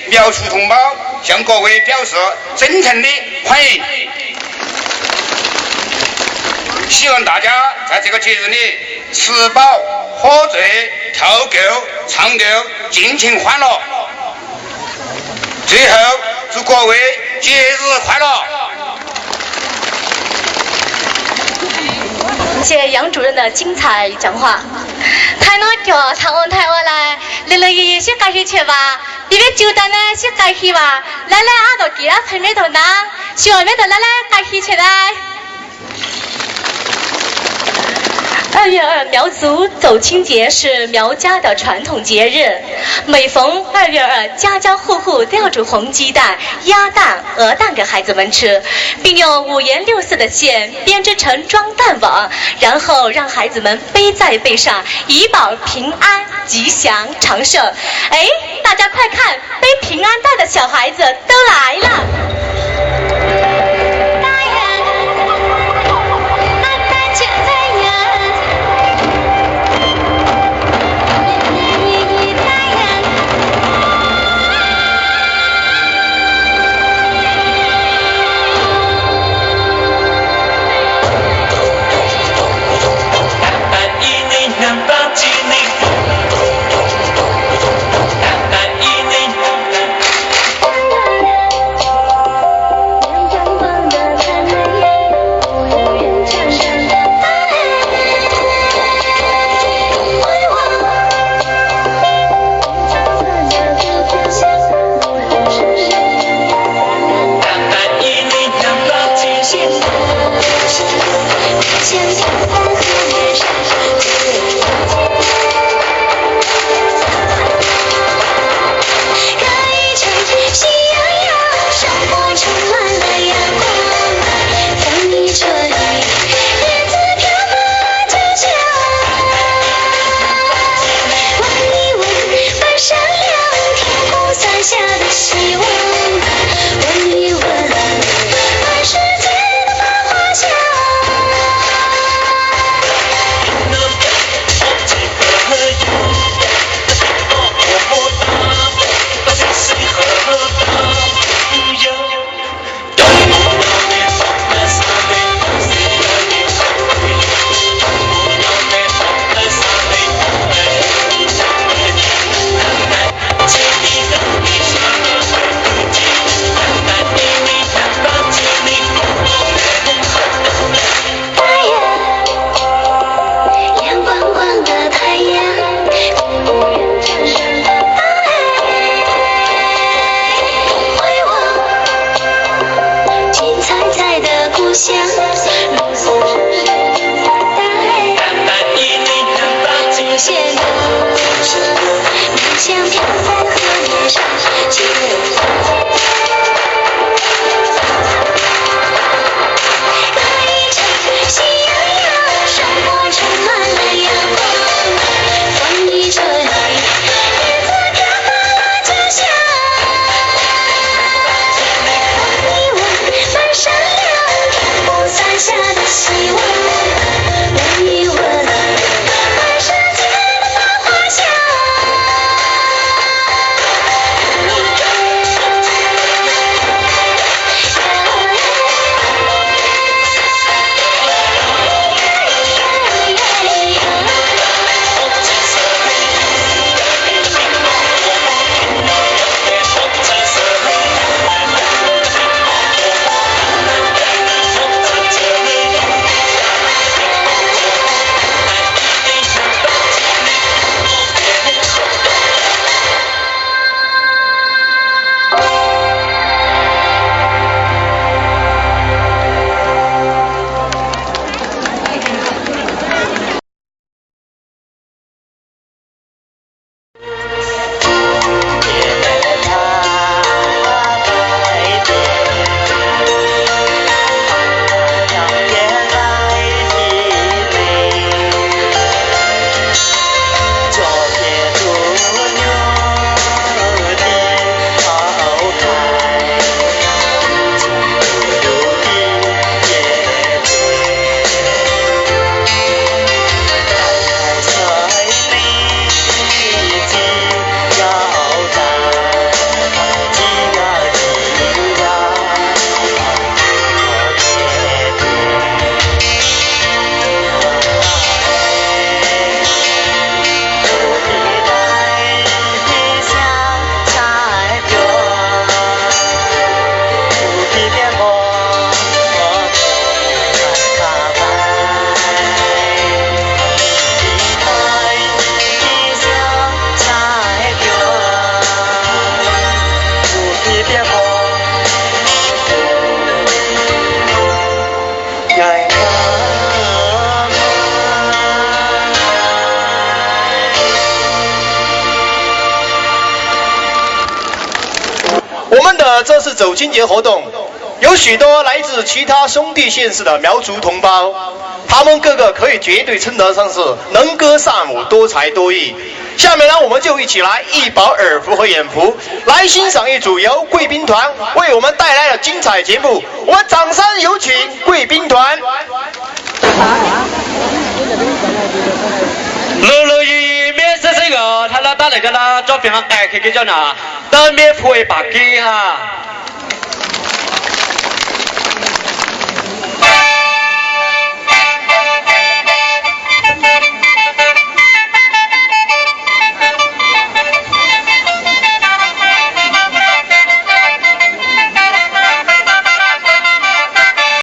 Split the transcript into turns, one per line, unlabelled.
苗族同胞向各位表示真诚的欢迎。希望大家在这个节日里吃饱喝醉跳够唱够尽情欢乐。最后祝各位节日快乐。
谢谢杨主任的精彩讲话。台湾叫唱完台湾来，来来爷爷先介绍去吧。你们酒单呢先介绍吧。来来阿到第二排面头呢，学面头来来介绍起来。2月2苗族走亲节是苗家的传统节日，每逢2月2，家家户户都要煮红鸡蛋、鸭蛋、鹅蛋给孩子们吃，并用5颜6色的线编织成装蛋网，然后让孩子们背在背上，以保平安、吉祥、长寿。哎，大家快看，背平安带的小孩子都来了。
闪亮，天空洒我们的这次走亲节活动，有许多来自其他兄弟县市的苗族同胞，他们个个可以绝对称得上是能歌善舞、多才多艺。下面呢，我们就一起来一饱耳福和眼福，来欣赏一组由贵宾团为我们带来的精彩节目。我们掌声有请贵宾团。
陆陆续续面试这个，他那打那个啦，照片上改开叫哪？当面会把给哈。